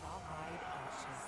Rawhide archers.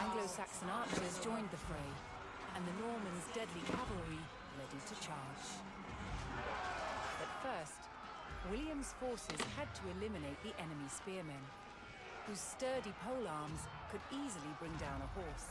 Anglo-Saxon archers joined the fray, and the Normans' deadly cavalry ready to charge. But first, William's forces had to eliminate the enemy spearmen, whose sturdy polearms could easily bring down a horse.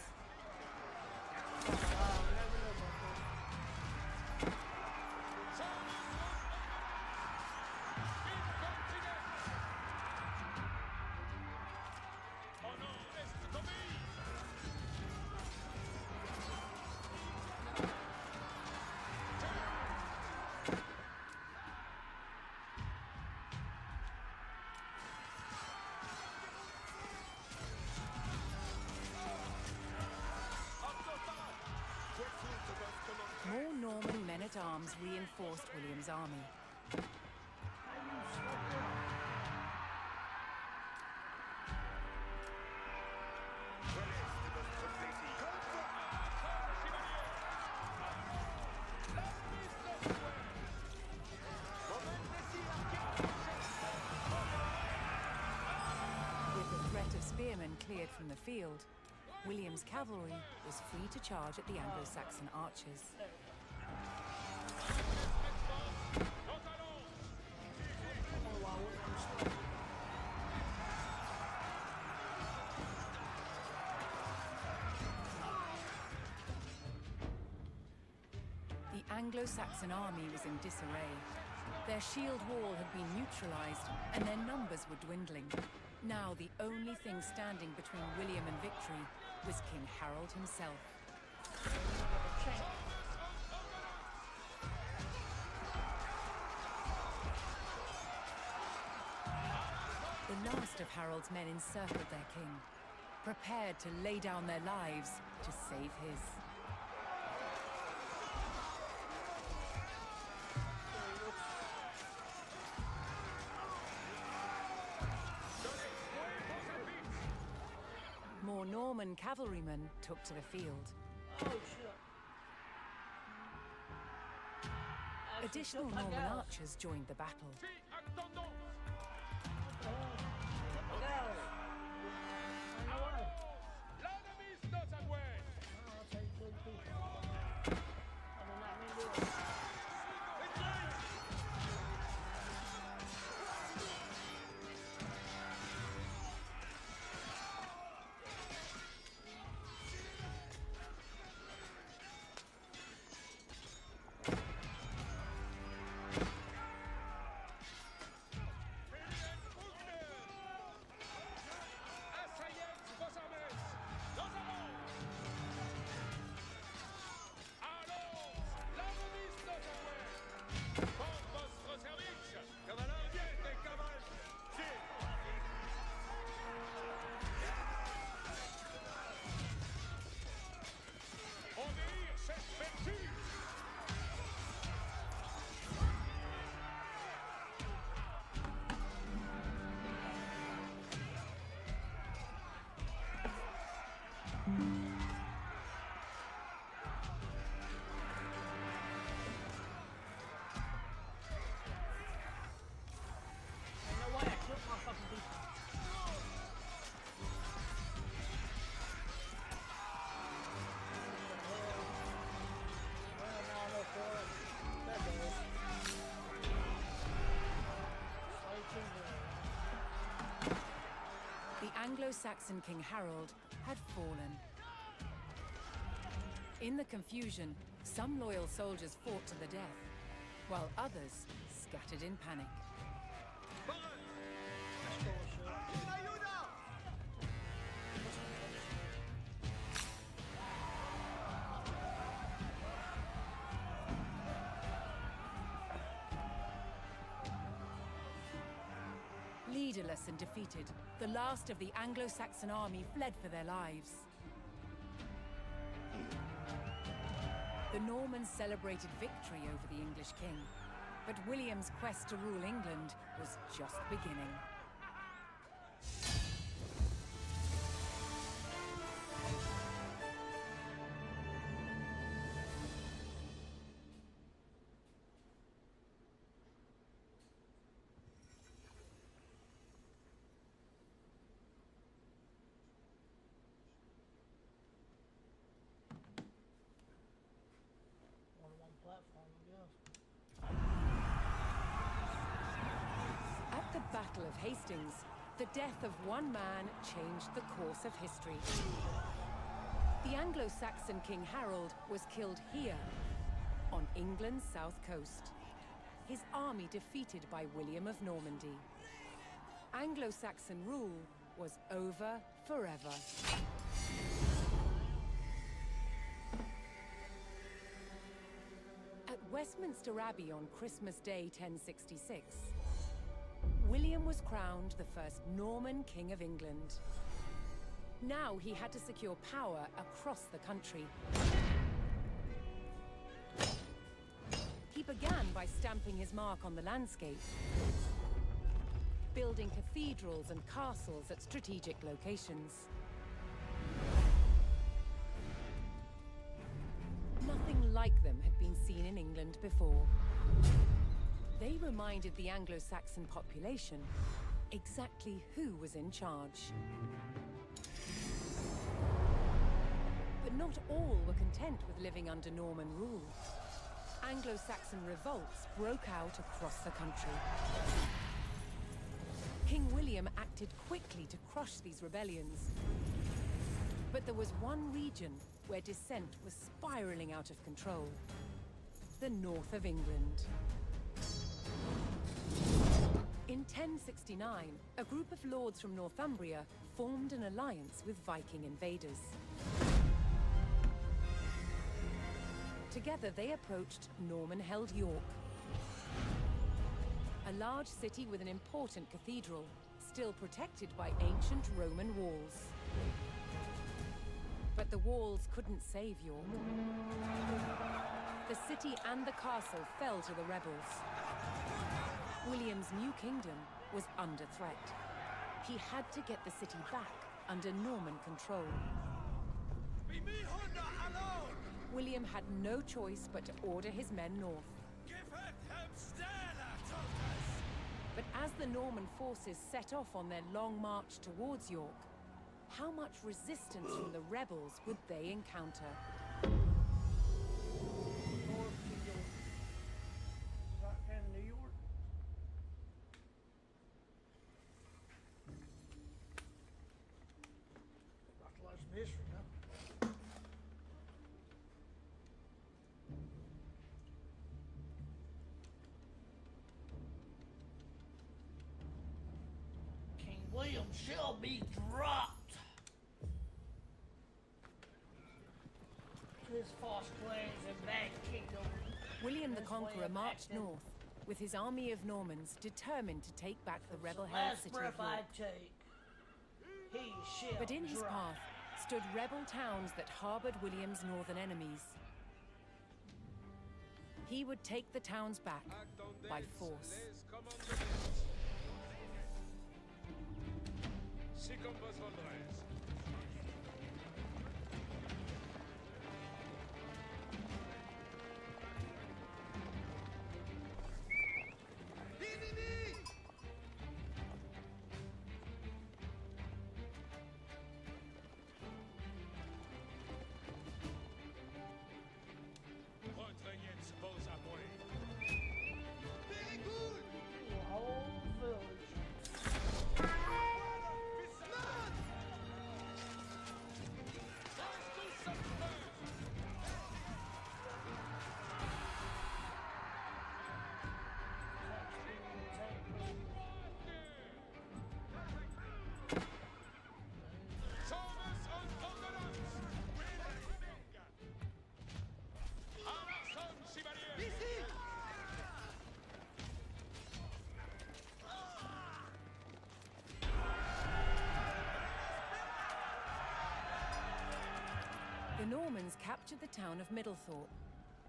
More Norman men-at-arms reinforced William's army. With the threat of spearmen cleared from the field, William's cavalry was free to charge at the Anglo-Saxon archers. The Anglo-Saxon army was in disarray. Their shield wall had been neutralized, and their numbers were dwindling. Now the only thing standing between William and victory was King Harold himself. The last of Harold's men encircled their king, prepared to lay down their lives to save his. More Norman cavalrymen took to the field. Additional Norman archers joined the battle. Anglo-Saxon King Harold had fallen. In the confusion, some loyal soldiers fought to the death, while others scattered in panic. Leaderless and defeated, the last of the Anglo-Saxon army fled for their lives. The Normans celebrated victory over the English king, but William's quest to rule England was just beginning. At the Battle of Hastings, the death of one man changed the course of history. The Anglo-Saxon King Harold was killed here, on England's south coast. His army defeated by William of Normandy. Anglo-Saxon rule was over forever. At Westminster Abbey on Christmas Day 1066, William was crowned the first Norman King of England. Now he had to secure power across the country. He began by stamping his mark on the landscape, building cathedrals and castles at strategic locations. Nothing like them had been seen in England before. They reminded the Anglo-Saxon population exactly who was in charge. But not all were content with living under Norman rule. Anglo-Saxon revolts broke out across the country. King William acted quickly to crush these rebellions. But there was one region where dissent was spiraling out of control: the north of England. In 1069, a group of lords from Northumbria formed an alliance with Viking invaders. Together they approached Norman-held York, a large city with an important cathedral, still protected by ancient Roman walls. But the walls couldn't save York. The city and the castle fell to the rebels. William's new kingdom was under threat. He had to get the city back under Norman control. William had no choice but to order his men north. But as the Norman forces set off on their long march towards York, how much resistance from the rebels would they encounter? King William shall be dropped. His false claims and bad kingdom. William the Conqueror marched north, with his army of Normans determined to take back the rebel-held city of York. But in his path stood rebel towns that harbored William's northern enemies. He would take the towns back by force. Very good. The Normans captured the town of Middlethorpe,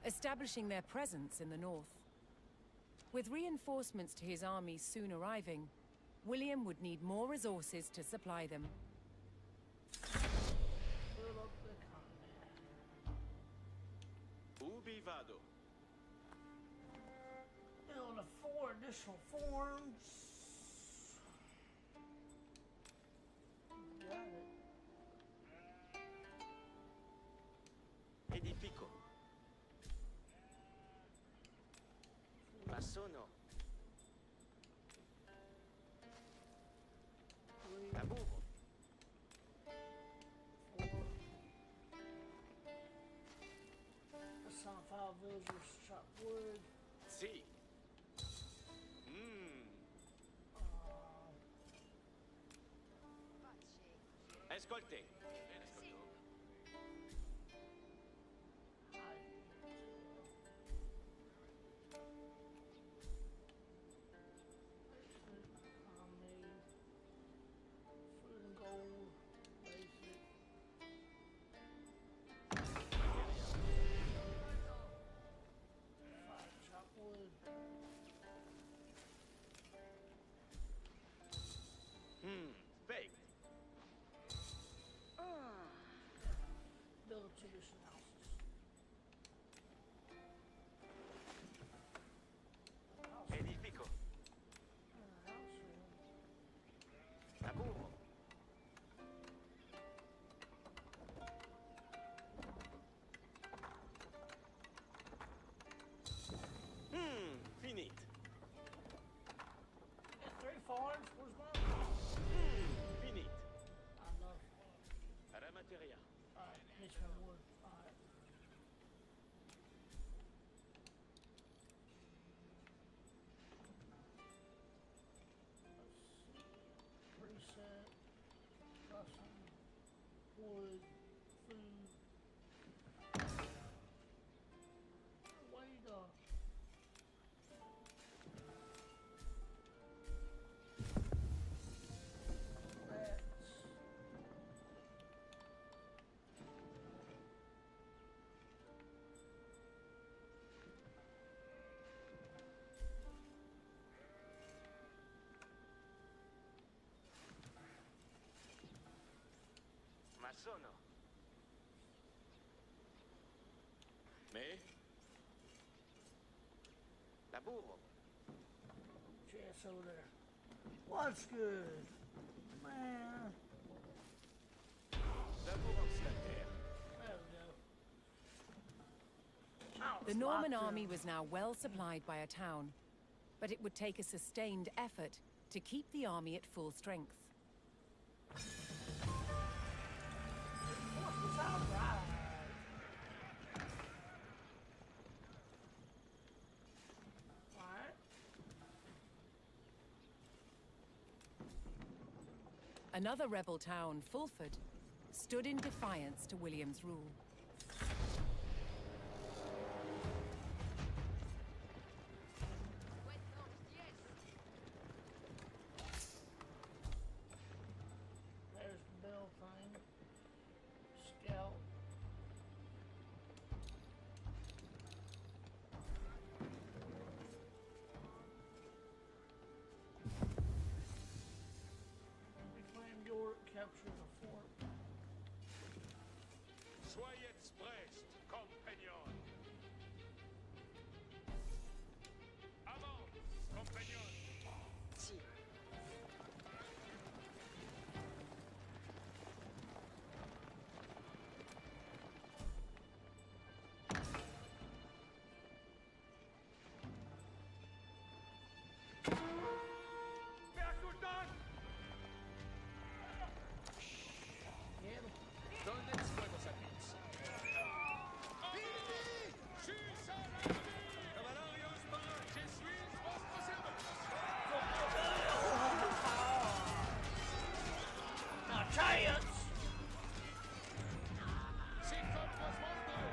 establishing their presence in the north. With reinforcements to his army soon arriving, William would need more resources to supply them. Fill up the economy. Ubi vado. Build 4 additional farms. Got it. Edifico. Ma sono. Laburo. 4. Assign 5 villagers to chop wood. Sì. Mmm. Ascolti. Food and gold, basic. Fire chop wood. Baked. Build 2 additional houses. Edifico. House Laburo. Finit. got 3 farms. Where's mine? Finit. I love. Ramateria. Alright, Hitchman wood. Alright. Reset. Custom. Wood. Food. Wait up. Rats. Ma sono. Me? Laburo. Chest over there. What's good? Man. Labourance la terre. There we go. Oh, The it's Norman locked army in. was now well supplied by a town, but it would take a sustained effort to keep the army at full strength. It's all right. Alright. Another rebel town, Fulford, stood in defiance to William's rule. There's the bell thing. Scout. Reclaim York, capture the fort. Soyez prest, compagnon. Avant, compagnon. Sì. Percutan! Get him. Donnez fuego sapiens. Cavalarios para Jesuits vostro servus. Now, chariots! Sic compras vostros.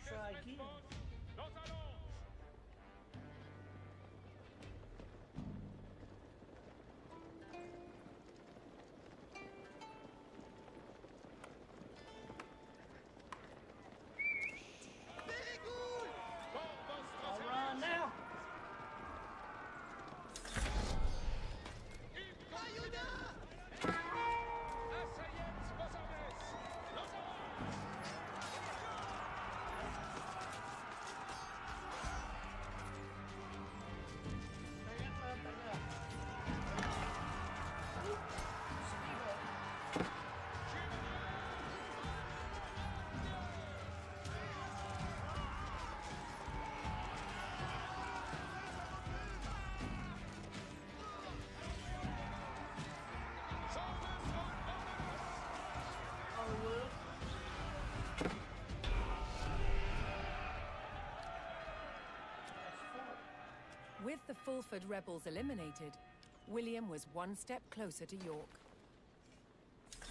Try again. Nos allons. With the Fulford rebels eliminated, William was one step closer to York. A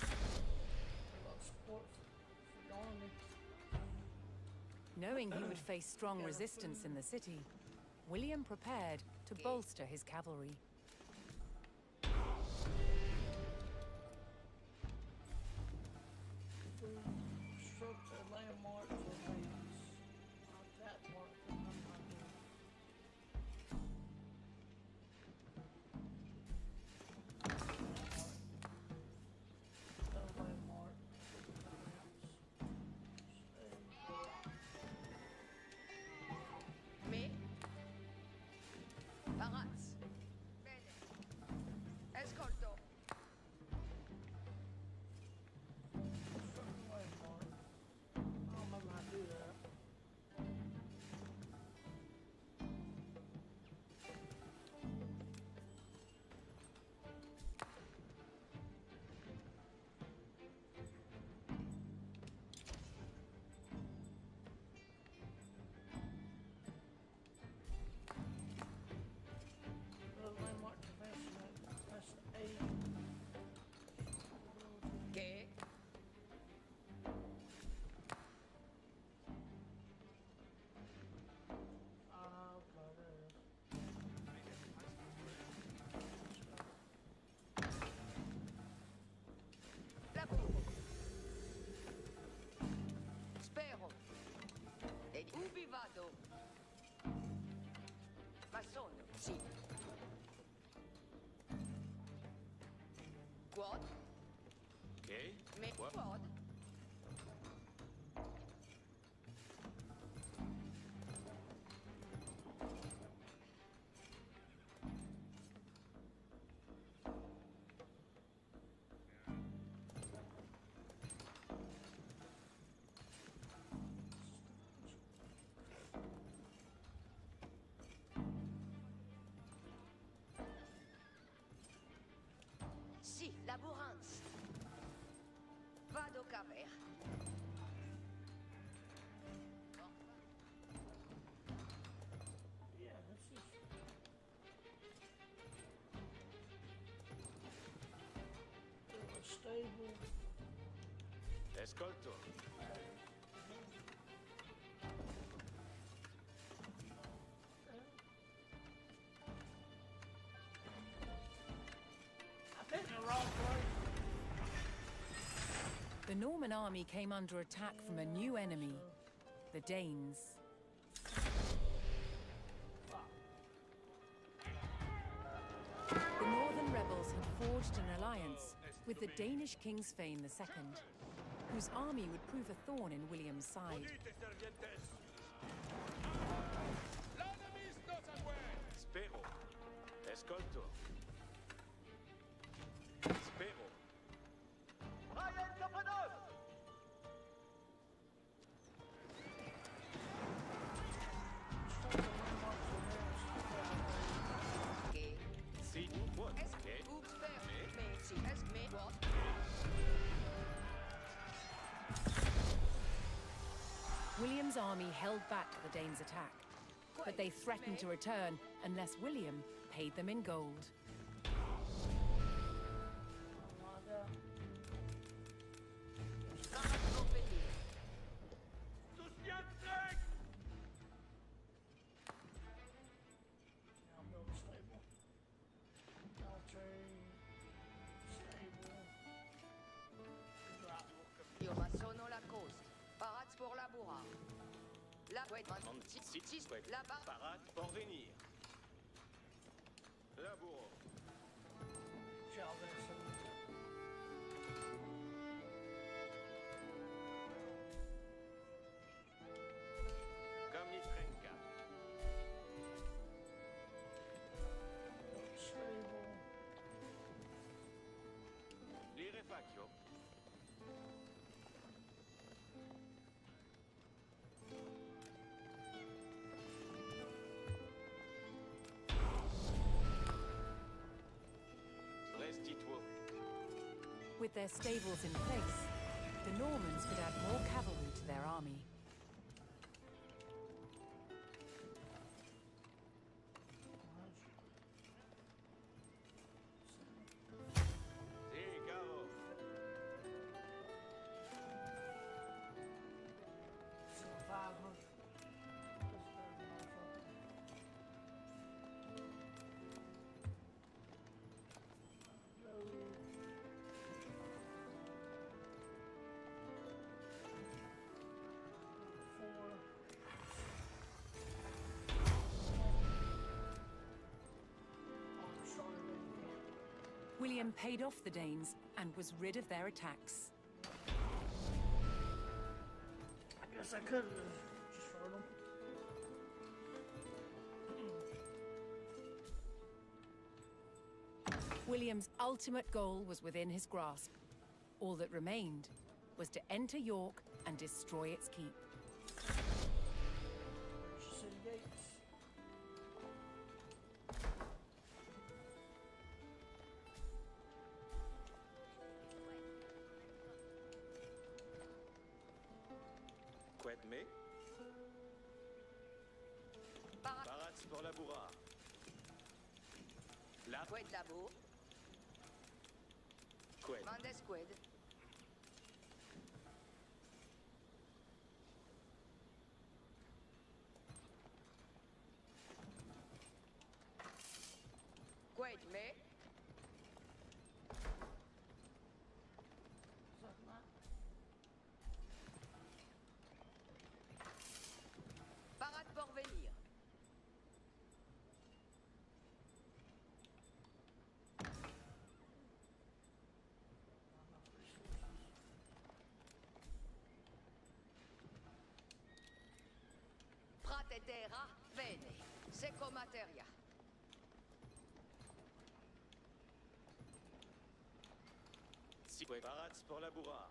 lot of support for the army. Knowing he would face strong resistance in the city, William prepared to bolster his cavalry. Construct a landmark for lanes. Attack mark for landmark. A landmark. Me? Paraz. Bene. Ascolto. Construct a landmark. I don't know how to do that. Landmark convention. That's A. Che? Okay, there it is. Lavoro. Spero. E ubi vado? Ma sono, sì. Quod? Okay. Me What? quod? Sì, laborans. Vado caver. Yeah, this is. A stable. Ascolto. I've been in the wrong place. The Norman army came under attack from a new enemy, the Danes. The northern rebels had forged an alliance with the Danish King's Fane II, whose army would prove a thorn in William's side. L'enemy is not aware. Spero. Ascolto. Spero. Che? Sì. What? Es Okay. ub spero. Me sì. Es me quod? William's army held back the Danes' attack, but they threatened to return unless William paid them in gold. Fatto venire. Now build a stable. Now train. Stable. Drop. Io ma sono la coast. Paraz pour laborar. La Anti. Si. Souhaite. Là-bas. Parade. Porvenir. Laboro. Ciao, Vincent. Kamnitrenka. Stable. Lirefacchio. Restituo. With their stables in place, the Normans could add more cavalry to their army. William paid off the Danes and was rid of their attacks. I guess I could have just fought him. William's ultimate goal was within his grasp. All that remained was to enter York and destroy its keep. Where's your city gates? Quetme. Barats pour la bourra. La Qued labo. Quet. Mandes qued. Qued me. Something like Parat pour venir. Prate terra, vene. Seco materia. Si Barats pour la bourra.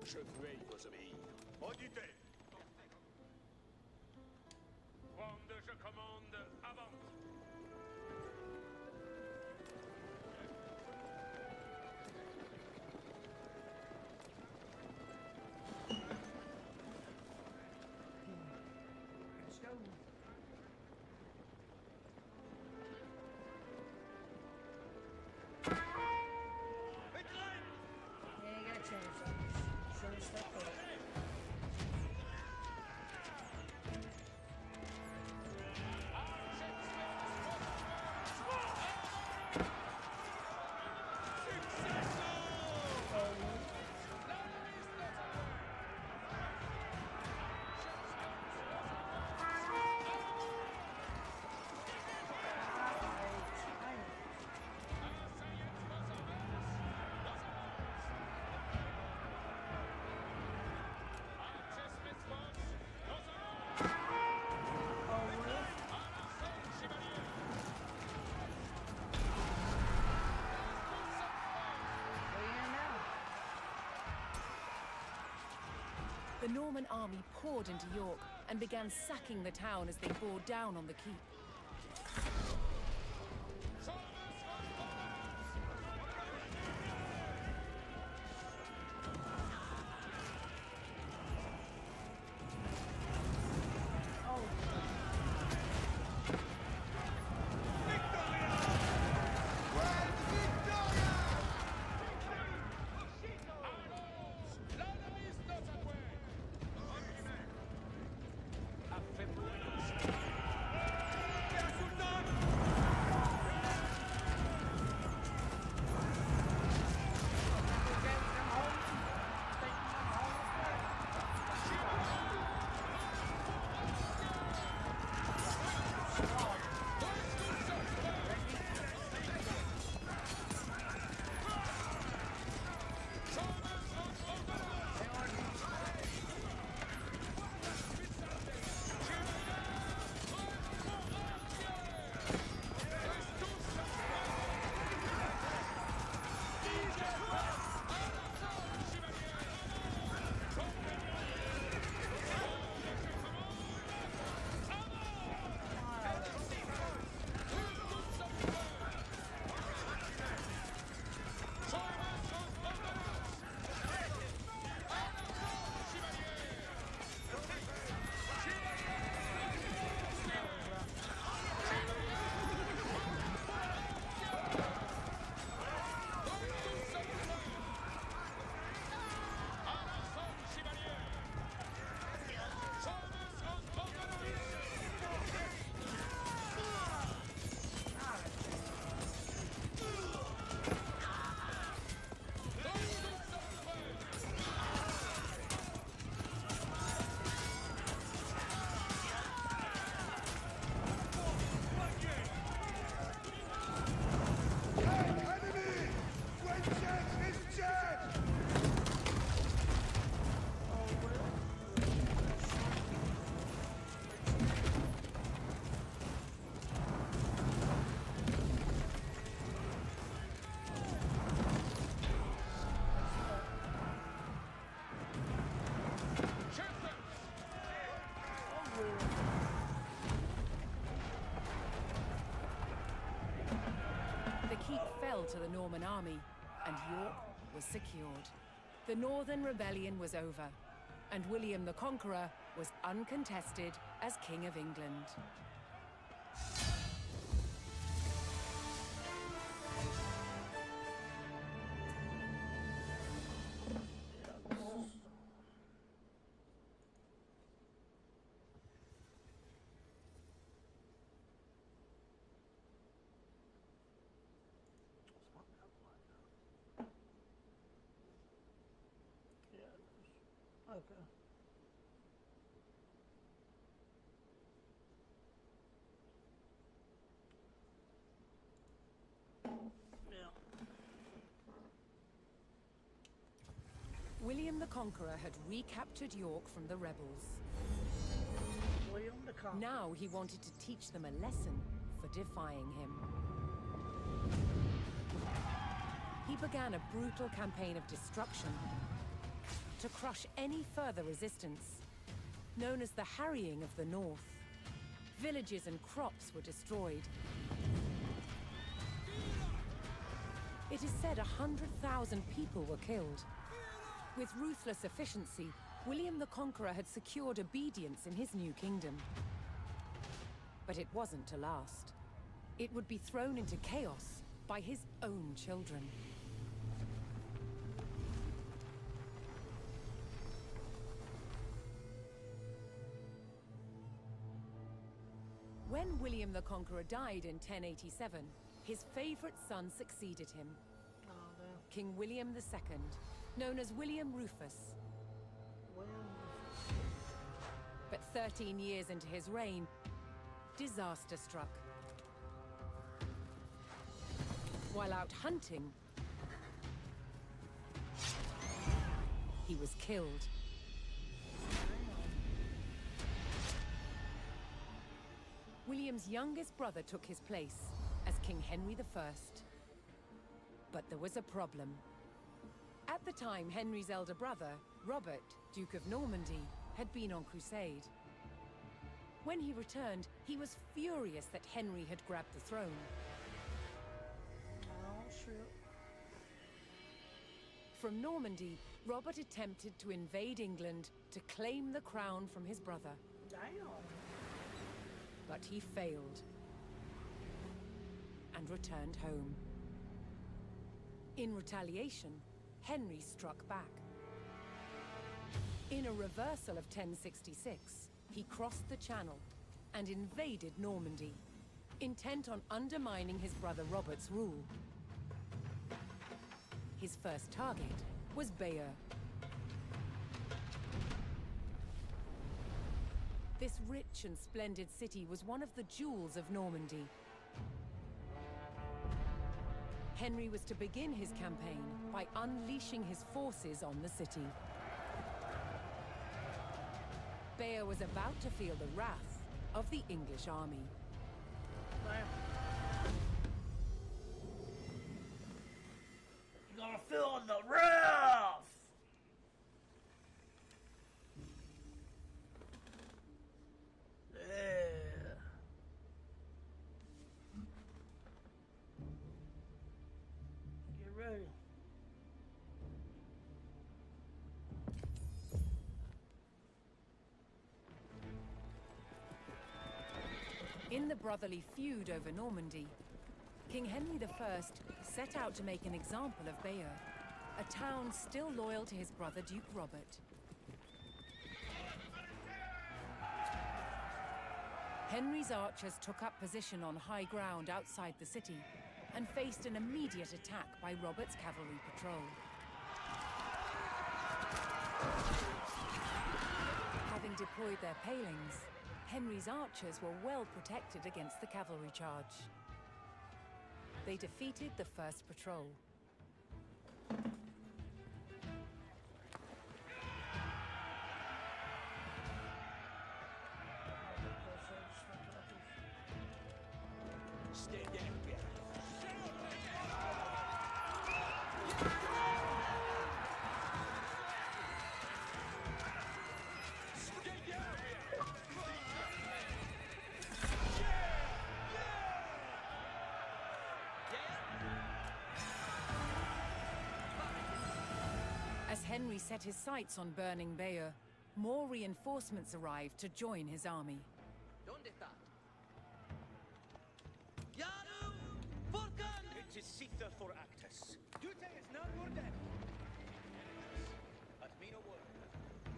Je veille vos obéir. Auditez. Quando je commande, avant. Let's go. Yeah, you got a chance. Should have stuck with it. The Norman army poured into York and began sacking the town as they bore down on the keep. A febbraio. to the Norman army, and York was secured. The Northern Rebellion was over, and William the Conqueror was uncontested as King of England. Okay. Yeah. William the Conqueror had recaptured York from the rebels. William the Conqueror. Now he wanted to teach them a lesson for defying him. He began a brutal campaign of destruction to crush any further resistance, known as the Harrying of the North. Villages and crops were destroyed. It is said 100,000 people were killed. With ruthless efficiency, William the Conqueror had secured obedience in his new kingdom. But it wasn't to last. It would be thrown into chaos by his own children. When William the Conqueror died in 1087, his favorite son succeeded him, Oh, no. King William II, known as William Rufus. William. But 13 years into his reign, disaster struck. While out hunting, he was killed. William's youngest brother took his place as King Henry I. But there was a problem. At the time, Henry's elder brother, Robert, Duke of Normandy, had been on crusade. When he returned, he was furious that Henry had grabbed the throne. Oh, shit. From Normandy, Robert attempted to invade England to claim the crown from his brother. Damn. But he failed and returned home. In retaliation, Henry struck back. In a reversal of 1066, he crossed the Channel and invaded Normandy, intent on undermining his brother Robert's rule. His first target was Bayeux. This rich and splendid city was one of the jewels of Normandy. Henry was to begin his campaign by unleashing his forces on the city. Bayeux was about to feel the wrath of the English army. Damn. You're gonna feel the wrath! Yeah. Get ready. In the brotherly feud over Normandy, King Henry I set out to make an example of Bayeux, a town still loyal to his brother Duke Robert. Henry's archers took up position on high ground outside the city and faced an immediate attack by Robert's cavalry patrol. Having deployed their palings, Henry's archers were well protected against the cavalry charge. They defeated the first patrol. Stand down. Henry set his sights on burning Bayeux, more reinforcements arrived to join his army. ¿Dónde está? Yadu! Vulcan! It is Sitha for Actus. Duty is not for them. At me no word.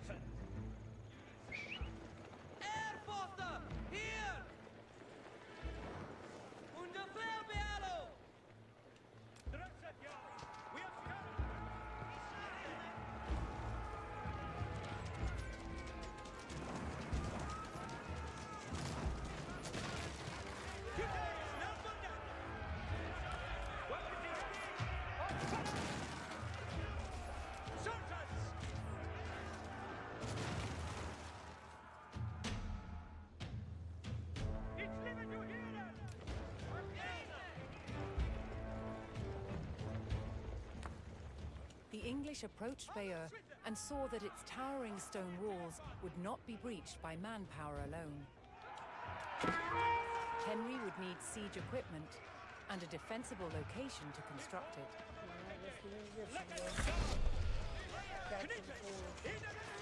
Fend. Airfoster! Here! Unter Flairbealo! Dressed, Jarl! We have scattered! The English approached Bayeux and saw that its towering stone walls would not be breached by manpower alone. Henry would need siege equipment and a defensible location to construct it. Let's do this one, though. Captain Ford.